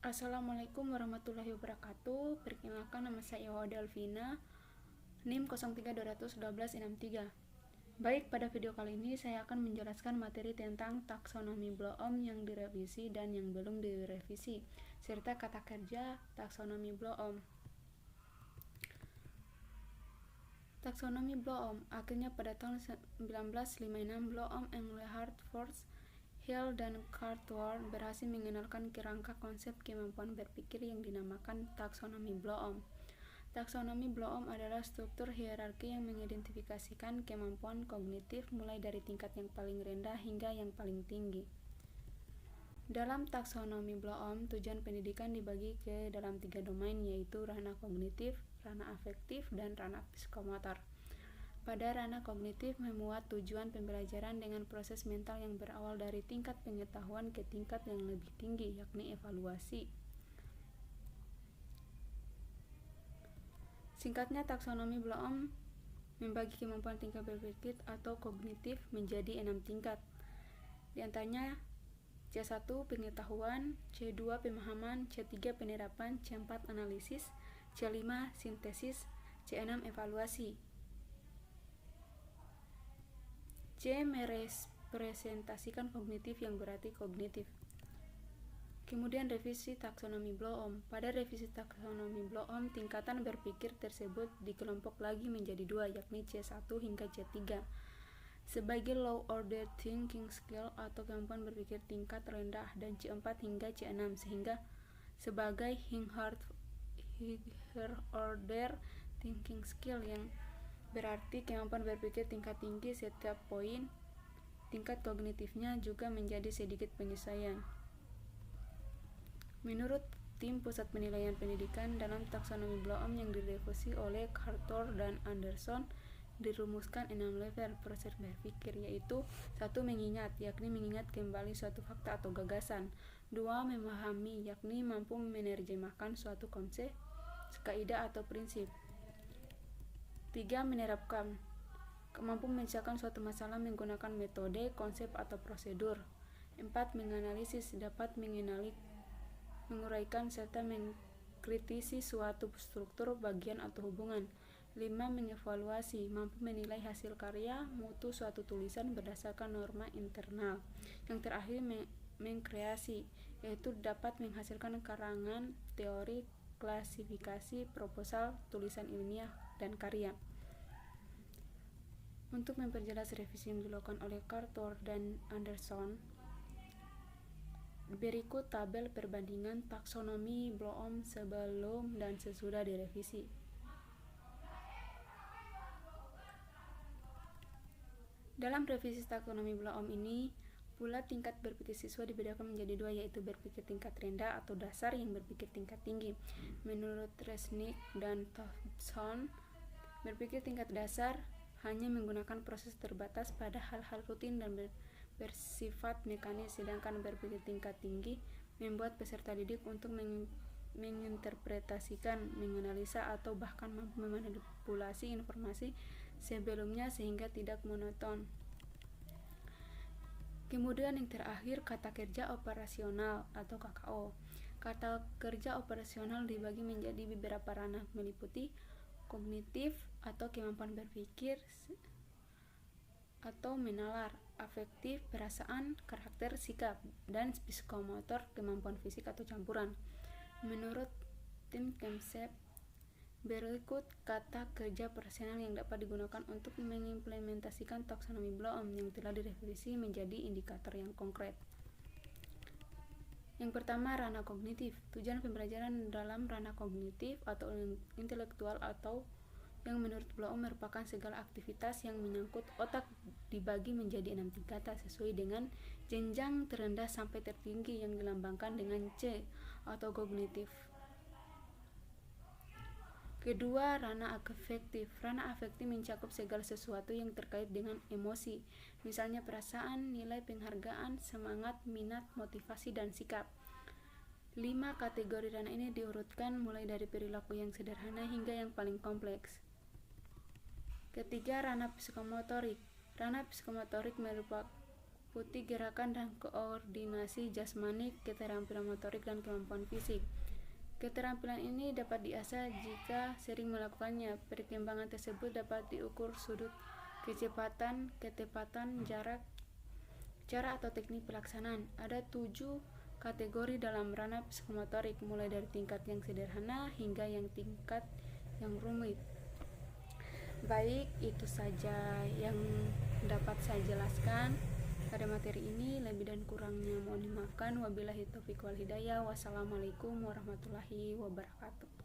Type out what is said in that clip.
Assalamualaikum warahmatullahi wabarakatuh. Perkenalkan, nama saya Wada Alvina, NIM 03212663. Baik, pada video kali ini saya akan menjelaskan materi tentang taksonomi Bloom yang direvisi dan yang belum direvisi, serta kata kerja taksonomi Bloom. Taksonomi Bloom akhirnya pada tahun 1956 Bloom, Engelhardt, Force, Hill, dan Cartwright berhasil mengenalkan kerangka konsep kemampuan berpikir yang dinamakan taksonomi Bloom. Taksonomi Bloom adalah struktur hierarki yang mengidentifikasikan kemampuan kognitif mulai dari tingkat yang paling rendah hingga yang paling tinggi. Dalam taksonomi Bloom, tujuan pendidikan dibagi ke dalam 3 domain, yaitu ranah kognitif, ranah afektif, dan ranah psikomotor. Pada ranah kognitif memuat tujuan pembelajaran dengan proses mental yang berawal dari tingkat pengetahuan ke tingkat yang lebih tinggi, yakni evaluasi. Singkatnya, taksonomi Bloom membagi kemampuan tingkat berpikir atau kognitif menjadi 6 tingkat. Di antaranya C1 pengetahuan, C2 pemahaman, C3 penerapan, C4 analisis, C5 sintesis, C6 evaluasi. C merepresentasikan kognitif yang berarti kognitif. Kemudian revisi taksonomi Bloom. Pada revisi taksonomi Bloom, tingkatan berpikir tersebut dikelompok lagi menjadi 2, yakni C1 hingga C3. Sebagai low order thinking skill atau kemampuan berpikir tingkat rendah, dan C4 hingga C6, sehingga sebagai higher order thinking skill yang berarti kemampuan berpikir tingkat tinggi. Setiap poin tingkat kognitifnya juga menjadi sedikit penyesuaian. Menurut tim Pusat Penilaian Pendidikan, dalam taksonomi Bloom yang direvisi oleh Cartwright dan Anderson, dirumuskan 6 level proses berpikir, yaitu 1. Mengingat, yakni mengingat kembali suatu fakta atau gagasan. 2. Memahami, yakni mampu menerjemahkan suatu konsep, kaidah atau prinsip. 3. Menerapkan, mampu memecahkan suatu masalah menggunakan metode, konsep, atau prosedur. 4. Menganalisis, dapat mengenali, menguraikan, serta mengkritisi suatu struktur, bagian, atau hubungan. 5. Mengevaluasi, mampu menilai hasil karya, mutu suatu tulisan berdasarkan norma internal. Yang terakhir, mengkreasi, yaitu dapat menghasilkan karangan, teori, klasifikasi, proposal, tulisan ilmiah, dan karya. Untuk memperjelas revisi yang dilakukan oleh Cartwright dan Anderson, berikut tabel perbandingan taksonomi Bloom sebelum dan sesudah direvisi. Dalam revisi taksonomi Bloom ini pula tingkat berpikir siswa dibedakan menjadi 2, yaitu berpikir tingkat rendah atau dasar yang berpikir tingkat tinggi. Menurut Resnick dan Thompson, berpikir tingkat dasar hanya menggunakan proses terbatas pada hal-hal rutin dan bersifat mekanis, sedangkan berpikir tingkat tinggi membuat peserta didik untuk menginterpretasikan, menganalisa, atau bahkan mampu memanipulasi informasi sebelumnya sehingga tidak monoton. Kemudian yang terakhir, kata kerja operasional atau KKO. Kata kerja operasional dibagi menjadi beberapa ranah, meliputi kognitif atau kemampuan berpikir atau menalar, afektif, perasaan, karakter, sikap, dan psikomotor, kemampuan fisik atau campuran. Menurut tim konsep, berikut kata kerja operasional yang dapat digunakan untuk mengimplementasikan taksonomi Bloom yang telah direvisi menjadi indikator yang konkret. Yang pertama, ranah kognitif. Tujuan pembelajaran dalam ranah kognitif atau intelektual atau yang menurut Bloom merupakan segala aktivitas yang menyangkut otak dibagi menjadi 6 tingkatan sesuai dengan jenjang terendah sampai tertinggi yang dilambangkan dengan C atau kognitif. Kedua, ranah afektif. Ranah afektif mencakup segala sesuatu yang terkait dengan emosi, misalnya perasaan, nilai penghargaan, semangat, minat, motivasi, dan sikap. 5 kategori ranah ini diurutkan mulai dari perilaku yang sederhana hingga yang paling kompleks. Ketiga, ranah psikomotorik. Ranah psikomotorik meliputi gerakan dan koordinasi jasmani, keterampilan motorik, dan kemampuan fisik. Keterampilan ini dapat diasah jika sering melakukannya. Perkembangan tersebut dapat diukur sudut, kecepatan, ketepatan, jarak, cara atau teknik pelaksanaan. Ada 7 kategori dalam ranah psikomotorik, mulai dari tingkat yang sederhana hingga yang tingkat yang rumit. Baik, itu saja yang dapat saya jelaskan pada materi ini. Lebih dan kurangnya mohon dimaafkan. Wabillahi taufiq wal hidayah. Wassalamualaikum warahmatullahi wabarakatuh.